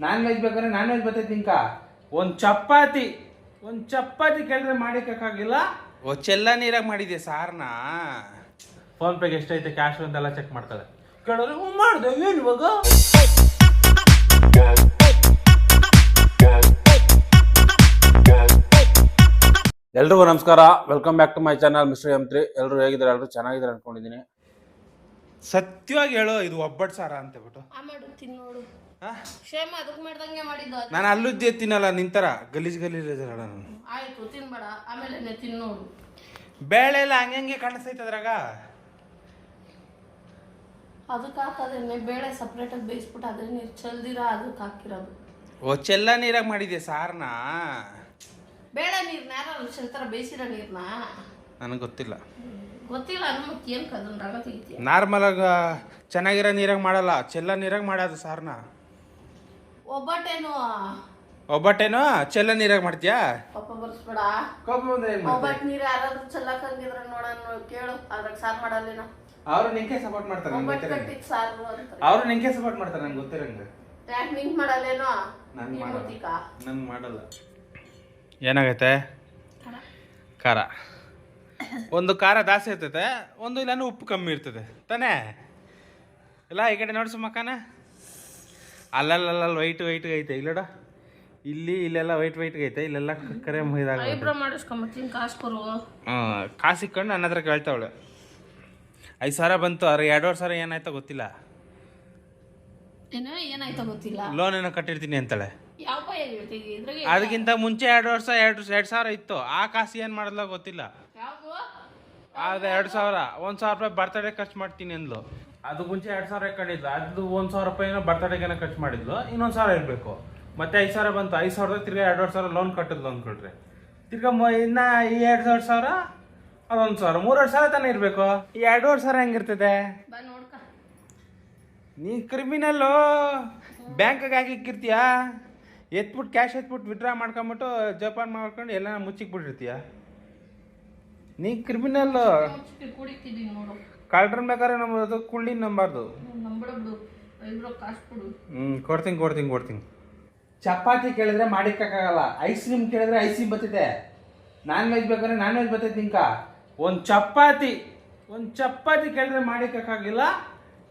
Non veg ಬೇಕಾದ್ರೆ non veg ಬರ್ತೈತಿ ನಿಂಕ. ಒಂದು ಚಪಾತಿ ಕೇಳಿದ್ರೆ ಮಾಡಿಕ್ಕಾಗಿಲ್ಲ. ಚೆಲ್ಲ ನೀರಾಗ ಮಾಡಿದ್ದೆ ಸಾರ್ನ. ಫೋನ್ ಪೇಗೆ ಎಷ್ಟೈತೆ ಕ್ಯಾಶ್ ಅಂತೆಲ್ಲ ಚೆಕ್ ಮಾಡ್ತಾಳೆ. ಕೇಳಿದ್ರೆ ಹ್ಞೂ ಮಾಡಿದೆ ಏನು ಇವಾಗ. ಎಲ್ರಿಗೂ ನಮಸ್ಕಾರ, welcome back to my channel mister M3. ಎಲ್ಲರೂ ಹೇಗಿದ್ದಾರೆ? ಎಲ್ಲರೂ ಚೆನ್ನಾಗಿದ್ದಾರೆ ಅನ್ಕೊಂಡಿದ್ದೀನಿ. ಸತ್ಯವಾಗಿ ಹೇಳೋ, ಇದು ಒಬ್ಬಟ್ಟು ಸಾರ ಅಂತ ಬಿಟ್ಟು ನಾನು ಅಲ್ಲುಜ್ಜೆ ತಿನ್ನಲ್ಲ, ನಿಂತರ ಗಲೀಜ್ ನಾನು. ಆಯ್ತು ತಿನ್ಬೇಡ, ಆಮೇಲೆ ತಿನ್ನೋಡು. ಬೇಳೆ ಎಲ್ಲ ಹಂಗೆ ಕಾಣಿಸ್ತೈತೆ ಅದ್ರಾಗ. ಅದಕ್ಕೆ ಹಾಕೋದೇನೆ ಬೇಳೆ ಸಪ್ರೇಟಾಗಿ ಬೇಯಿಸ್ಬಿಟ್ಟು ಅದೇ ನೀರು ಚೆಲ್ದಿರ ಅದಕ್ಕೆ ಹಾಕಿರೋದು. ಚೆಲ್ಲ ನೀರಾಗ ಮಾಡಿದ್ದೆ ಸಾರನ. ಬೇಳೆ ನೀರ್ನ ಯಾರು ಚೆಲ್ತಾರ? ಬೇಯಿಸಿರೋ ನೀರ್ನ ನನಗೆ ಗೊತ್ತಿಲ್ಲ ಅನ್ಮಕ್ಕೆ ಏನು ಕದನ್ ರಾಗ ತೆಗಿತೀಯ? ನಾರ್ಮಲ್ ಆಗ ಚೆನ್ನಾಗಿರೋ ನೀರಾಗ ಮಾಡಲ್ಲ, ಚೆಲ್ಲ ನೀರಾಗ ಮಾಡೋದು ಸಾರನ. ಒಬ್ಬಟ್ಟೇನು ಚೆಲ್ಲ ನೀರಾಗ ಮಾಡ್ತೀಯಾ? ಪಾಪ ಬರ್ಸ್ಬೇಡ. ಒಬ್ಬಟ್ಟು ನೀರು ಯಾರಾದ್ರೂ ಚೆಲ್ಲಕ್ಕಂಗಿದ್ರ ನೋಡೋಣ, ಕೇಳು. ಅದ್ರಾಗ ಸಾರು ಮಾಡಲ್ಲೇನ? ಅವ್ರು ನಿಂಗೆ ಸಪೋರ್ಟ್ ಮಾಡ್ತಾರೆ. ಅವ್ರು ನಿಂಗೆ ಸಪೋರ್ಟ್ ಮಾಡ್ತಾರೆ, ನಂಗೆ ಗೊತ್ತಿರಂಗೆ. ಯಾಕೆ ನಿಂಗೆ ಮಾಡಲ್ಲೇನೋ? ನಂಗೆ ಮಾಡಲ್ಲ. ಏನಾಗೈತೆ? ಖಾರ. ಒಂದು ಖಾರ ಜಾಸ್ತಿ ಇರ್ತೈತೆ, ಒಂದು ಇಲ್ಲಾನು ಉಪ್ಪು ಕಮ್ಮಿ ಇರ್ತದೆ ತಾನೇ. ಇಲ್ಲ ಈ ಕಡೆ ನೋಡ್ಸು ಮಕ್ಕನ. ಅಲ್ಲಲ್ಲ ವೈಟ್ ಐತೆ ಇಲ್ಲಡ. ಇಲ್ಲೆಲ್ಲ ವೈಟ್ ಐತೆ, ಇಲ್ಲೆಲ್ಲ ಕರೆ ಇದಾಗ ಕಾಸಿಕ್ಕೊಂಡು ನನ್ನ ಹತ್ರ ಕೇಳ್ತಾವಳೆ. 5,000 ಬಂತು, 2,500 ಏನಾಯ್ತೋ ಗೊತ್ತಿಲ್ಲ. ಏನಾಯ್ತೋ ಗೊತ್ತಿಲ್ಲ. ಲೋನ್ ಏನೋ ಕಟ್ಟಿರ್ತೀನಿ ಅಂತಾಳೆ. ಯಾವ ಅದಕ್ಕಿಂತ ಮುಂಚೆ 2,000 ಇತ್ತು. ಆ ಕಾಸು ಏನು ಮಾಡಿದ್ಲ ಗೊತ್ತಿಲ್ಲ. ಅದು 2,000, 1,000 ರೂಪಾಯಿ ಬರ್ತಡೇ ಖರ್ಚು ಮಾಡ್ತೀನಿ ಅಂದ್ಲು. ಅದು ಮುಂಚೆ 2,000 ಇಟ್ಕೊಂಡಿದ್ಲು. ಅದು 1,000 ರೂಪಾಯಿನ ಬರ್ತಡೇಗೇನೋ ಖರ್ಚು ಮಾಡಿದ್ಲು. ಇನ್ನೊಂದು 1,000 ಇರಬೇಕು. ಮತ್ತೆ 5,000 ಬಂತು. 5,000 ತಿರ್ಗಾ 2,500 ಲೋನ್ ಕಟ್ಟಿದ್ಲು ಅಂದ್ಕೊಳ್ರಿ. ತಿರ್ಗಾ ಇನ್ನ ಈ 2,500 ಅದೊಂದು 1,000, 3,500 ತಾನೇ ಇರಬೇಕು. ಈ 2,500 ಹೆಂಗಿರ್ತದೆ? ನೀ ಕ್ರಿಮಿನಲ್ಲು. ಬ್ಯಾಂಕಿಗೆ ಹಾಕಿಕ್ಕಿರ್ತೀಯ, ಎತ್ಬಿಟ್ಟು ಕ್ಯಾಶ್ ಎತ್ಬಿಟ್ಟು ವಿಡ್ರಾ ಮಾಡ್ಕೊಂಬಿಟ್ಟು ಜಪಾನ್ ಮಾಡ್ಕೊಂಡು ಎಲ್ಲ ಮುಚ್ಚಿಕ್ಬಿಟ್ಟಿರ್ತೀಯ. ನೀ ಕ್ರಿಮಿನಲ್. ಕಳ್ರನ್ ಬೇಕಾದ್ರೆ ನಂಬೋದು, ಕುಳ್ಳಿ ನಂಬಾರ್ದು. ಕೊಡ್ತೀನಿ. ಚಪಾತಿ ಕೇಳಿದ್ರೆ ಮಾಡಿಕ್ಕಾಗಲ್ಲ, ಐಸ್ ಕ್ರೀಮ್ ಕೇಳಿದ್ರೆ ಐಸ್ ಕ್ರೀಮ್ ಬರ್ತೈತೆ, ನಾನ್ ವೆಜ್ ಬೇಕಾದ್ರೆ ನಾನ್ ವೆಜ್ ಬರ್ತೈತೆ ನಿಂಕ. ಒಂದು ಚಪಾತಿ ಕೇಳಿದ್ರೆ ಮಾಡಿಕ್ಕಾಗಿಲ್ಲ.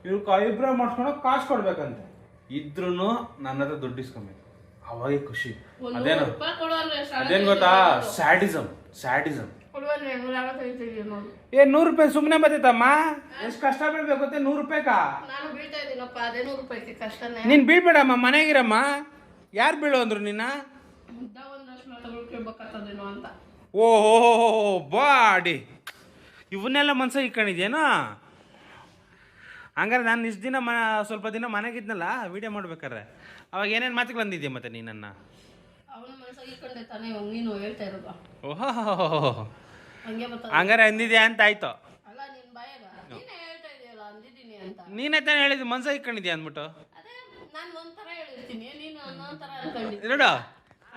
ಇವ್ಕೆ ಅಭಿಪ್ರಾಯ ಮಾಡ್ಸ್ಕೊಂಡು ಕಾಸು ಕೊಡ್ಬೇಕಂತೆ. ಇದ್ರೂ ನನ್ನ ಹತ್ರ ದುಡ್ಡು ಇಸ್ಕೊಬೇಕು, ಅವಾಗೆ ಖುಷಿ. ಅದೇನು ಗೊತ್ತಾ? ಸ್ಯಾಡಿಸಮ್. 100 ರೂಪಾಯಿ ಸುಮ್ಮನೆ ಬರ್ತೈತಮ್ಮ. ಎಷ್ಟು ಕಷ್ಟ ಬೀಳ್ಬೇಕು ಗೊತ್ತೇ? 100 ರೂಪಾಯಿಗಾ? ನೀನ್ ಬೀಳ್ಬೇಡಮ್ಮ, ಮನೆಗಿರಮ್ಮ. ಯಾರು ಬೀಳು ಅಂದ್ರು ನಿನ್ನ? ಓಹೋ ಬಾಡಿ, ಇವನ್ನೆಲ್ಲ ಮನ್ಸ ಇಕ್ಕೊಂಡಿದ್ಯೇನೋ. ಹಂಗಾರೆ ನಾನು ಇಷ್ಟು ದಿನ ಸ್ವಲ್ಪ ದಿನ ಮನೆಗಿದ್ನಲ್ಲ ವಿಡಿಯೋ ಮಾಡ್ಬೇಕಾರೆ, ಅವಾಗ ಏನೇನು ಮಾತುಗಳು ಅಂದಿದ್ಯಾ ಮತ್ತೆ ನೀ ನನ್ನ? ಓಹೋ, ಹಂಗಾರೆ ಅಂದಿದ್ಯಾ ಅಂತ ಆಯ್ತು. ನೀನೇ ತಾನೇ ಹೇಳಿದ್ದು ಮನ್ಸ ಇಕ್ಕೊಂಡಿದ್ಯಾ ಅಂದ್ಬಿಟ್ಟು. ನೋಡು,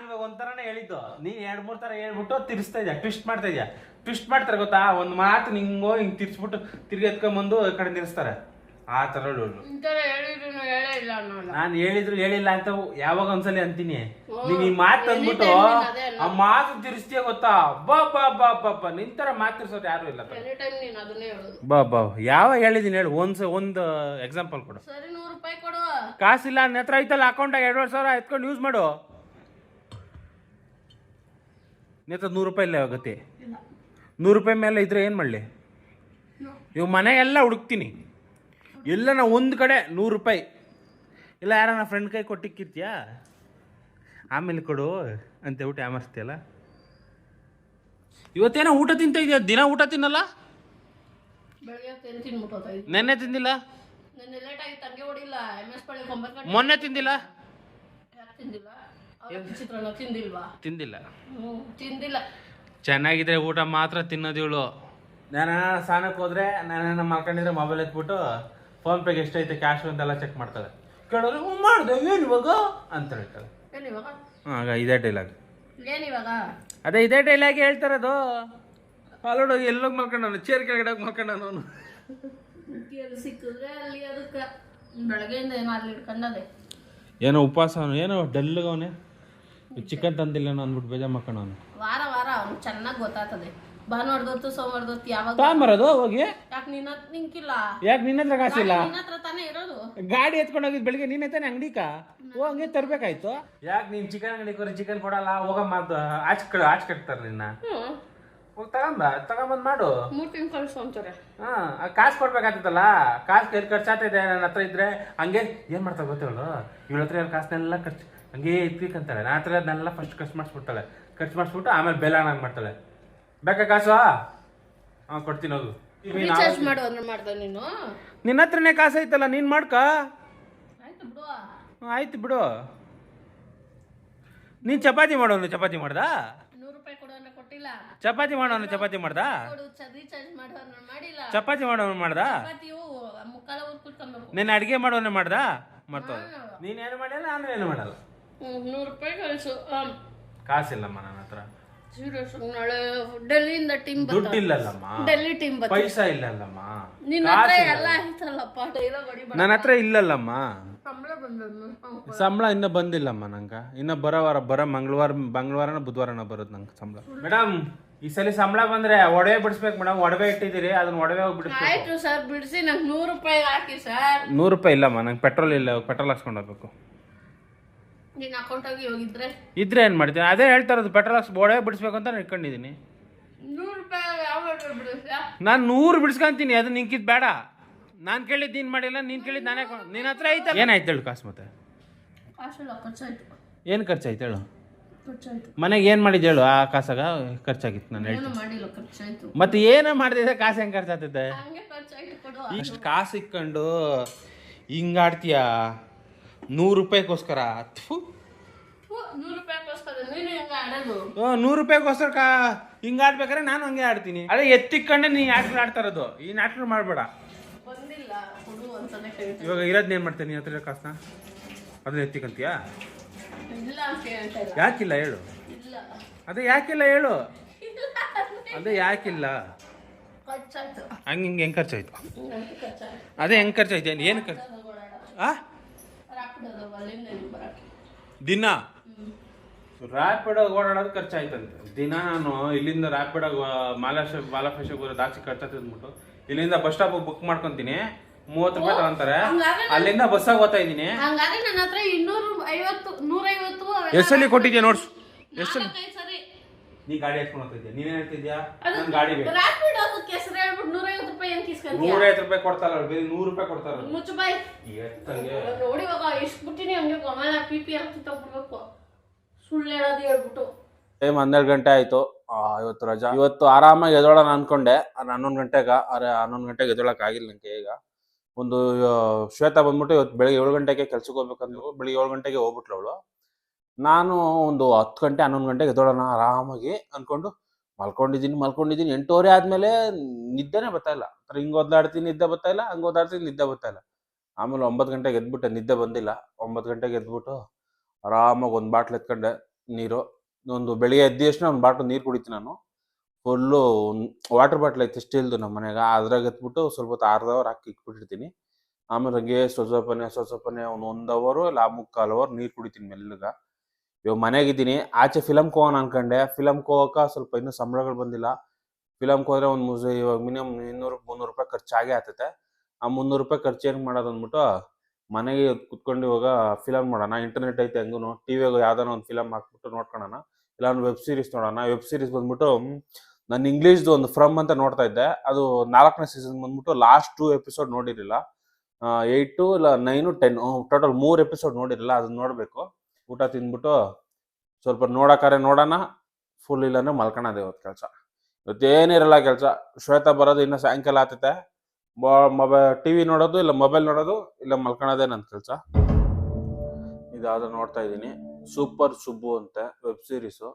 ಇವಾಗ ಒಂಥರನೇ ಹೇಳಿದ್ದು. ನೀನು 2-3 ಥರ ಹೇಳ್ಬಿಟ್ಟು ತಿರ್ಸ್ತಾ ಇದೆಯಾ, ಟ್ವಿಸ್ಟ್ ಮಾಡ್ತಾ ಇದೆಯಾ. ಟ್ವಿಸ್ಟ್ ಮಾಡ್ತಾರೆ ಗೊತ್ತಾ? ಒಂದು ಮಾತು ಹಿಂಗೆ ತಿರ್ಸ್ಬಿಟ್ಟು ತಿರ್ಗಿ ಎತ್ಕೊಂಬಂದು ಈ ಕಡೆ ನಿಲ್ಲಿಸ್ತಾರೆ. ಆ ಥರ ನಾನು ಹೇಳಿದ್ರು ಹೇಳಿಲ್ಲ ಅಂತ ಯಾವಾಗ ಒಂದ್ಸಲಿ ಅಂತೀನಿ. ನೀನ್ ಈ ಮಾತು ಅಂದ್ಬಿಟ್ಟು ಆ ಮಾತು ತಿರ್ಸ್ತೀಯ ಗೊತ್ತಾ? ಬಾ ನಿಂತರ ಮಾತು ತಿರ್ಸೋದು ಯಾರು ಇಲ್ಲ. ಬಾ ಯಾವ ಹೇಳಿದೀನಿ ಹೇಳು, ಒಂದು ಎಕ್ಸಾಂಪಲ್ ಕೊಡು. ಕಾಸಿಲ್ಲ ನನ್ನ ಹತ್ರ ಐತಲ್ಲ ಅಕೌಂಟಾಗ 2,500 ಎತ್ಕೊಂಡು ಯೂಸ್ ಮಾಡು. ನಿನ್ನ 100 ರೂಪಾಯಿ ಇಲ್ಲ ಗತಿ. 100 ರೂಪಾಯಿ ಮೇಲೆ ಇದ್ರೆ ಏನು ಮಾಡಲಿ? ಇವು ಮನೆಗೆಲ್ಲ ಹುಡುಕ್ತೀನಿ, ಎಲ್ಲ ನಾ ಒಂದು ಕಡೆ 100 ರೂಪಾಯಿ ಇಲ್ಲ ಯಾರ ನನ್ನ ಫ್ರೆಂಡ್ ಕೈ ಕೊಟ್ಟಿಕ್ಕಿರ್ತೀಯಾ, ಆಮೇಲೆ ಕೊಡು ಅಂತ ಊಟ ಯಾಮರ್ಸ್ತೀಯಲ್ಲ. ಇವತ್ತೇನೋ ಊಟ ತಿಂತ ಇದೆಯಾ? ದಿನ ಊಟ ತಿನ್ನಲ್ಲ? ನೆನ್ನೆ ತಿಂದಿಲ್ಲ? ಮೊನ್ನೆ ತಿಂದಿಲ್ಲ? ತಿಂದಿಲ್ಲ. ಚೆನ್ನಾಗಿದ್ರೆ ಊಟ ಮಾತ್ರ ತಿನ್ನೋದು ಇವಳು. ನಾನು ಸ್ನಾನಕ್ಕೆ ಹೋದ್ರೆ ನಾನು ಮಾಡ್ಕೊಂಡಿದ್ರೆ ಮೊಬೈಲ್ ಎತ್ಬಿಟ್ಟು ಫೋನ್ ಪೇಗೆ ಎಷ್ಟೈತೆ ಕ್ಯಾಶ್ ಅಂತೆಲ್ಲ ಚೆಕ್ ಮಾಡ್ತಾಳೆ. ಕೇಳಿದ್ರೆ ಹ್ಞೂ ಮಾಡಿದೆ ಏನು ಇವಾಗ ಅಂತ ಹೇಳ್ತಾಳೆ. ಆಗ ಇದೇ ಡೈಲಾಗ್. ಅದೇ ಇದೇ ಡೈಲಾಗ್ ಹೇಳ್ತಾರದು. ಅಲ್ಲೋಡು ಎಲ್ಲೋಗಿ ಮಲ್ಕೊಂಡವನು, ಚೇರ್ ಕೆಳಗಡೆ ಮಲ್ಕೊಂಡವನು. ಸಿಕ್ಕಿದ್ರೆ ಅಲ್ಲಿ ಅದಕ್ಕೆ ಬೆಳಗ್ಗೆಯಿಂದ ಏನಾದ್ರು ಇಟ್ಕೊಂಡದೆ. ಏನೋ ಉಪವಾಸ ಅವನು ಏನೋ ಡಲ್ಗವನೆ ಚಿಕನ್ ತಂದಿಲ್ಲ ಅಂದ್ಬಿಟ್ಟು ಬೇಜಾರು ಮಾಡ್ಕೊಂಡ ಅವನು. ವಾರ ವಾರ ಅವ್ನು ಚೆನ್ನಾಗಿ ಗೊತ್ತಾಗ್ತದೆ. ಭಾನುವಾರದೊತ್ತು ಸೋಮವಾರದೊತ್ತು ಯಾವಾಗ ತಗೊಂಬರೋದು ಹೋಗಿ. ಯಾಕೆ ನಿನ್ನ ನಿಂಕಿಲ್ಲ? ಯಾಕೆ ನಿನ್ನ ಹತ್ರ ಕಾಸಿಲ್ಲ? ನಿನ್ನ ಹತ್ರ ತಾನೇ ಇರೋದು. ಗಾಡಿ ಎತ್ಕೊಂಡು ಹೋಗಿದ್ ಬೆಳಿಗ್ಗೆ ನೀನೇ ತಾನೆ ಅಂಗಡಿಕ ಹಂಗೆ ತರ್ಬೇಕಾಯ್ತು. ಯಾಕೆ ನೀನ್ ಚಿಕನ್ ಅಂಗಡಿ ಚಿಕನ್ ಕೊಡಲ್ಲ ಹೋಗಮ್ಮ ಆಚ್ ಕಟ್ತಾರ ನಿನ್ನ. ಹೋಗಿ ತಗೊಂಬಂದ್ ಮಾಡು. 3 ತಿಂಗಳು ಕಳ್ಸು ಅಂತಾರೆ. ಕಾಸು ಕೊಡ್ಬೇಕಾಗ್ತದಲ್ಲ. ಕಾಸು ಕೈಲಿ ಖರ್ಚಾಗ್ತೈತೆ. ನನ್ನ ಹತ್ರ ಇದ್ರೆ ಹಂಗೆ ಏನ್ ಮಾಡ್ತಾಳೆ ಗೊತ್ತೇಳು, ಇವಳ ಹತ್ರ ಇರೋ ಕಾಸನ್ನೆಲ್ಲ ಖರ್ಚು ಹಂಗೆ ಇಟ್ಕೊಂತಾಳೆ. ನನ್ನ ಹತ್ರ ಅದನ್ನೆಲ್ಲ ಫಸ್ಟ್ ಖರ್ಚು ಮಾಡಿಸ್ಬಿಡ್ತಾಳೆ. ಖರ್ಚು ಮಾಡಿಸ್ಬಿಟ್ಟು ಆಮೇಲೆ ಬೆಲ್ಲ ನಂಗೆ ಮಾಡ್ತಾಳೆ. ಬೇಕಾ ಕಾಸು? ಕೊಡ್ತೀನಿ ಹೋಗು. ರೀಚಾರ್ಜ್ ಮಾಡು ಅಂದ್ರೆ ಮಾಡ್ದ ನೀನು. ನಿನ್ನ ಹತ್ರನೇ ಕಾಸು ಐತಲ್ಲ ನೀನ್ ಮಾಡ್ಕ. ಆಯ್ತು ಬಿಡು. ಆಯ್ತು ಬಿಡು. ನೀನ್ ಚಪಾತಿ ಮಾಡೋನು ಚಪಾತಿ ಮಾಡ್ದ? 100 ರೂಪಾಯಿ ಕೊಡು ಅಂದ್ರೆ ಕೊಟ್ಟಿಲ್ಲ. ಚಪಾತಿ ಮಾಡೋನು ಚಪಾತಿ ಮಾಡ್ದ? ರೀಚಾರ್ಜ್ ಮಾಡು ಅಂದ್ರೆ ಮಾಡಿಲ್ಲ. ಚಪಾತಿ ಮಾಡೋನು ಮಾಡ್ದ? ಚಪಾತಿಯು ಮುಕ್ಕಾಲ ಊರ್ ಕುತ್ಕೊಬೇಕು. ನೀನ್ ಅಡಿಗೆ ಮಾಡೋನು ಮಾಡ್ದ? ಮಾಡ್ತಾವ. ನೀನೇನು ಮಾಡಲ್ಲ ನಾನು ಏನು ಮಾಡಲ್ಲ. 100 ರೂಪಾಯಿ ಕಳ್ಸು. ಕಾಸಿಲ್ಲಮ್ಮ ನನ್ನ ಹತ್ರ. ನಾಳೆ ಡೆಲ್ಲಿಯಿಂದ ಟೀಮ್ ದುಡ್ಡಿಲ್ಲಲ್ಲಮ್ಮ. ಡೆಲ್ಲಿ ಟೀಮ್ ಪೈಸಾ ಇಲ್ಲಲ್ಲಮ್ಮ. ನಿನ್ನ ಹತ್ರ ಎಲ್ಲ ಆಯ್ತಲ್ಲಪ್ಪ. ನನ್ನ ಹತ್ರ ಇಲ್ಲಲ್ಲಮ್ಮ. ಸಂಬಳ ಸಂಬಳ ಇನ್ನ ಬಂದಿಲ್ಲಮ್ಮ ನಂಗ. ಇನ್ನ ಬರೋ ಮಂಗಳವಾರನ ಬುಧವಾರನ ಬರೋದು ನಂಗೆ ಸಂಬಳ. ಮೇಡಮ್ ಈ ಸಲ ಸಂಬಳ ಬಂದ್ರೆ ಒಡವೆ ಬಿಡಿಸ್ಬೇಕು ಮೇಡಮ್. ಒಡವೆ ಇಟ್ಟಿದ್ದೀರಿ ಅದನ್ನ ಒಡವೆ ಬಿಡಿಸ್ಬೇಕು. ಆಯ್ತು ಸರ್ ಬಿಡಿಸಿ ನಂಗೆ 100 ರೂಪಾಯಿ ಹಾಕಿ ಸರ್. 100 ರೂಪಾಯಿ ಇಲ್ಲಮ್ಮ ನಂಗೆ ಪೆಟ್ರೋಲ್ ಇಲ್ಲ. ಪೆಟ್ರೋಲ್ ಹಾಕ್ಸ್ಕೊಂಡು ಹೋಗ್ಬೇಕು. ನಿನ್ನ ಅಕೌಂಟಾಗಿ ಹೋಗಿದ್ರೆ ಇದ್ರೆ ಏನು ಮಾಡ್ತೀನಿ? ಅದೇ ಹೇಳ್ತಾ ಇರೋದು ಪೆಟ್ರೋಲ್ ಹಾಕ್ಸ್ ಒಡವೆ ಬಿಡಿಸ್ಬೇಕು ಅಂತ ಇಟ್ಕೊಂಡಿದ್ದೀನಿ. 100 ರೂಪಾಯಿ ಯಾವ ಬಿಡಿಸ್ಯಾ? ನಾನು 100 ಬಿಡಿಸ್ಕೊಂತೀನಿ. ಅದು ನಿಂಕಿದ್ ಬೇಡ. ನಾನು ಕೇಳಿದ್ದು ನೀನು ಮಾಡಿಲ್ಲ. ನೀನು ಕೇಳಿದ್ದು ನಾನೇ. ನಿನ್ನ ಹತ್ರ ಐತೆ. ಏನಾಯ್ತು ಹೇಳು ಕಾಸು? ಮತ್ತೆ ಕಾಸಿಲ್ಲ, ಖರ್ಚಾಯ್ತು. ಏನು ಖರ್ಚಾಯ್ತು ಹೇಳು? ಖರ್ಚಾಯ್ತು. ಮನೆಗೆ ಏನು ಮಾಡಿದ್ದು ಹೇಳು? ಆ ಕಾಸಾಗ ಖರ್ಚಾಗಿತ್ತು ನಾನು ಏನು ಹೇಳ್ತೀನಿ. ಮಾಡಿಲ್ಲ, ಖರ್ಚಾಯ್ತು. ಮತ್ತೆ ಏನೋ ಮಾಡ್ತಿದ್ದೆ ಕಾಸು ಹೆಂಗೆ ಖರ್ಚಾಗ್ತೈತೆ? ಹಂಗೆ ಖರ್ಚಾಯ್ತು ಕೊಡು. ಇಷ್ಟು ಕಾಸು ಇಕ್ಕೊಂಡು ಹಿಂಗಾಡ್ತೀಯ 100 ರೂಪಾಯಿಗೋಸ್ಕರ? 100 ರೂಪಾಯಿಗೋಸ್ಕರ ನೀನು ಹೆಂಗ ಆಡೋದು? 100 ರೂಪಾಯಿಗೋಸ್ಕರ ಹಿಂಗಾಡ್ಬೇಕಾದ್ರೆ ನಾನು ಹಂಗೆ ಆಡ್ತೀನಿ. ಅದೇ ಎತ್ತಿಕ್ಕೊಂಡೆ ನೀನು ನಾಟಕ ಆಡ್ತಾ ಇರೋದು. ಈ ನಾಟಕ ಮಾಡಬೇಡ. ಬಂದಿಲ್ಲ ಕೊಡು ಅಂತಾನೆ ಕೇಳ್ತೀನಿ. ಇವಾಗ ಇರೋದನ್ನ ಏನು ಮಾಡ್ತೀನಿ? ನೀನು ಹತ್ರ ಕಾಸನ್ನ ಅದನ್ನ ಎತ್ತಿಕ್ಕಂತೀಯಾ? ಇಲ್ಲ ಅಂತ ಹೇಳ್ತಾ ಇಲ್ಲ. ಯಾಕಿಲ್ಲ ಹೇಳು? ಇಲ್ಲ. ಅದೇ ಯಾಕಿಲ್ಲ ಹೇಳು? ಅದೇ ಯಾಕಿಲ್ಲ? ಖರ್ಚಾಯ್ತು. ಹಂಗೆ ಹೆಂಗೆ ಖರ್ಚಾಯ್ತು? ಖರ್ಚಾಯ್ತು. ಅದೇ ಹೆಂಗೆ ಖರ್ಚಾಯ್ತು? ಏನು ಖರ್ಚು? ದಿನ ರ್ಯಾಪಿಡ್ ಓಡಾಡೋದು ಖರ್ಚಾಯ್ತಂತೆ. ದಿನ ನಾನು ಇಲ್ಲಿಂದ ರ್ಯಾಪಿಡ್ ಮಾಲಾಫೇಶಿಗೆ ಬರೋ ದಾಕ್ಷಿ ಖರ್ಚಾಗ್ತದ್ಬಿಟ್ಟು ಇಲ್ಲಿಂದ ಬಸ್ ಸ್ಟಾಪ್ ಬುಕ್ ಮಾಡ್ಕೊಂತೀನಿ. 30 ರೂಪಾಯಿ ತಗೊಂತಾರೆ. ಅಲ್ಲಿಂದ ಬಸ್ಸಾಗ ಓದ್ತಾ ಇದ್ದೀನಿ. ಹಂಗಾದ್ರೆ ನನ್ನ ಹತ್ರ 250 150 ಎಷ್ಟಲ್ಲಿ ಕೊಟ್ಟಿದ್ಯಾ ನೋಡ್ಸು. ಎಷ್ಟಲ್ಲಿ ಸರಿ ನೀ ಗಾಡಿ ಹಾಕ್ಕೊಂಡು ಹೋಗ್ತಿದ್ಯಾ? ನೀನೇನ್ ಹೇಳ್ತಿದ್ಯಾ? ನನ್ ಗಾಡಿ ಬೇಕು. ರ್ಯಾಪಿಡ್ ಅದಕ್ಕೆ ಹೆಸರು ಹೇಳ್ಬಿಟ್ಟು 150 ರೂಪಾಯಿ ಏನು ಕಿಸ್ಕೊಂತೀಯ? 150 ರೂಪಾಯಿ ಕೊಡ್ತಾರ. ಬೇರೆ 100 ರೂಪಾಯಿ ಕೊಡ್ತಾರ. ಮುಚ್ಚು ಬಾಯ್. ಎತ್ತಂಗೆ ನೋಡಿ ಇವಾಗ ಎಷ್ಟು ಬಿಟ್ಟಿನಿ ಹಂಗೆ ಆಮೇಲೆ PP ಆಗ್ತಿತ್ತು ಹೋಗ್ಬಿಡ್ಬೇಕು. ಸುಳ್ಳು ಹೇಳೋದು ಹೇಳ್ಬಿಟ್ಟು. ಟೈಮ್ 12 ಗಂಟೆ ಆಯ್ತು. ಇವತ್ತು ರಜಾ. ಇವತ್ತು ಆರಾಮಾಗಿ ಎದೋಳೋಣ ಅನ್ಕೊಂಡೆ. 11 ಗಂಟೆಗೆ 11 ಗಂಟೆಗೆ ಎದೊಳಕ್ ಆಗಿಲ್ಲ ನಂಗೆ. ಈಗ ಒಂದು ಶ್ವೇತಾ ಬಂದ್ಬಿಟ್ಟು ಇವತ್ತು ಬೆಳಿಗ್ಗೆ 7 ಗಂಟೆಗೆ ಕೆಲ್ಸಕ್ಕೆ ಹೋಗ್ಬೇಕಂದ್ರು. ಬೆಳಿಗ್ಗೆ 7 ಗಂಟೆಗೆ ಹೋಗ್ಬಿಟ್ಲು ಅವಳು. ನಾನು ಒಂದು 10 ಗಂಟೆ 11 ಗಂಟೆಗೆ ಎದೋಳೋಣ ಆರಾಮಾಗಿ ಅನ್ಕೊಂಡು ಮಲ್ಕೊಂಡಿದ್ದೀನಿ. 8:30 ಆದ್ಮೇಲೆ ನಿದ್ದೆನೇ ಬರ್ತಾ ಇಲ್ಲ. ಹಿಂಗ್ ಓದ್ಲಾಡ್ತೀನಿ ನಿದ್ದೆ ಬರ್ತಾ ಇಲ್ಲ, ಹಂಗ್ ಓದಾಡ್ತೀನಿ ನಿದ್ದೆ ಬರ್ತಾ ಇಲ್ಲ. ಆಮೇಲೆ 9 ಗಂಟೆಗೆ ಎದ್ಬಿಟ್ಟೆ, ನಿದ್ದೆ ಬಂದಿಲ್ಲ. 9 ಗಂಟೆಗೆ ಎದ್ಬಿಟ್ಟು ಆರಾಮಾಗಿ ಒಂದು ಬಾಟ್ಲ್ ಎತ್ಕೊಂಡೆ ನೀರು. ಒಂದು ಬೆಳಿಗ್ಗೆ ಎದ್ದ ತಕ್ಷಣ ಒಂದು ಬಾಟ್ಲು ನೀರು ಕುಡಿತೀನಿ ನಾನು. ಫುಲ್ಲು ವಾಟರ್ ಬಾಟ್ಲ್ ಐತೆ ಸ್ಟೀಲ್ದು ನಮ್ಮ ಮನೆಗೆ. ಅದ್ರಾಗ ಎತ್ಬಿಟ್ಟು ಸ್ವಲ್ಪ ಹೊತ್ತು 1/2 ಅವರ್ ಹಾಕಿ ಇಟ್ಬಿಟ್ಟಿರ್ತೀನಿ. ಆಮೇಲೆ ಹಂಗೆ ಸ್ವಲ್ಪನೇ ಒಂದು 1 ಅವರು ಇಲ್ಲ 3/4 ಅವರ್ ನೀರು ಕುಡಿತೀನಿ ಮೆಲ್ಲಗ. ಇವಾಗ ಮನೆಗಿದ್ದೀನಿ. ಆಚೆ ಫಿಲಮ್ಗೆ ಹೋಗೋಣ ಅನ್ಕೊಂಡೆ. ಫಿಲಮ್ಗೆ ಹೋಗೋಕೆ ಸ್ವಲ್ಪ ಇನ್ನೂ ಸಂಬಳಗಳು ಬಂದಿಲ್ಲ. ಫಿಲಮ್ಗೆ ಹೋದ್ರೆ ಒಂದು ಇವಾಗ ಮಿನಿಮಮ್ 200-300 ರೂಪಾಯಿ ಖರ್ಚಾಗೇ ಆಗ್ತೈತೆ. ಆ 300 ರೂಪಾಯಿ ಖರ್ಚು ಏನು ಮಾಡೋದು ಅಂದ್ಬಿಟ್ಟು ಮನೆಗೆ ಕುತ್ಕೊಂಡು ಇವಾಗ ಫಿಲಮ್ ನೋಡೋಣ. ಇಂಟರ್ನೆಟ್ ಐತೆ ಹೆಂಗೂ. ಟಿವಿಯಾಗ ಯಾವ್ದಾನ ಒಂದು ಫಿಲಮ್ ಹಾಕ್ಬಿಟ್ಟು ನೋಡ್ಕೊಳ್ಳೋಣ. ಇಲ್ಲ ಒಂದು ವೆಬ್ ಸೀರೀಸ್ ನೋಡೋಣ. ವೆಬ್ ಸೀರೀಸ್ ಬಂದ್ಬಿಟ್ಟು ನಾನು ಇಂಗ್ಲೀಷ್ದು ಒಂದು ಫ್ರಮ್ ಅಂತ ನೋಡ್ತಾ ಇದ್ದೆ. ಅದು 4ನೇ ಸೀಸನ್ ಬಂದ್ಬಿಟ್ಟು ಲಾಸ್ಟ್ 2 ಎಪಿಸೋಡ್ ನೋಡಿರಲಿಲ್ಲ. 8 ಇಲ್ಲ 9 10 ಟೋಟಲ್ 3 ಎಪಿಸೋಡ್ ನೋಡಿರಲಿಲ್ಲ. ಅದನ್ನ ನೋಡಬೇಕು. ಊಟ ತಿಂದ್ಬಿಟ್ಟು ಸ್ವಲ್ಪ ನೋಡೋಕ್ಕಾರೆ ನೋಡೋಣ. ಫುಲ್ ಇಲ್ಲಾಂದ್ರೆ ಮಲ್ಕೊಳೋದೇ ಇವತ್ತು ಕೆಲಸ. ಇವತ್ತೇನಿರಲ್ಲ ಕೆಲಸ. ಶ್ವೇತಾ ಬರೋದು ಇನ್ನು ಸಾಯಂಕಾಲ ಆಗ್ತೈತೆ. ಟಿವಿ ನೋಡೋದು ಇಲ್ಲ ಮೊಬೈಲ್ ನೋಡೋದು ಇಲ್ಲ ಮಲ್ಕೊಳೋದೇ ನನ್ನ ಕೆಲಸ. ಇದಾದ್ರೂ ನೋಡ್ತಾ ಇದ್ದೀನಿ. ಸೂಪರ್ ಸುಬ್ಬು ಅಂತೆ ವೆಬ್ ಸೀರೀಸು,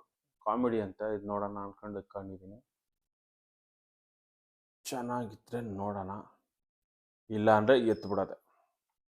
ಕಾಮಿಡಿ ಅಂತೆ. ಇದು ನೋಡೋಣ ಅನ್ಕೊಂಡು ಇಟ್ಕೊಂಡಿದ್ದೀನಿ. ಚೆನ್ನಾಗಿದ್ರೆ ನೋಡೋಣ, ಇಲ್ಲ ಅಂದರೆ ಎತ್ತು ಬಿಡೋದೆ.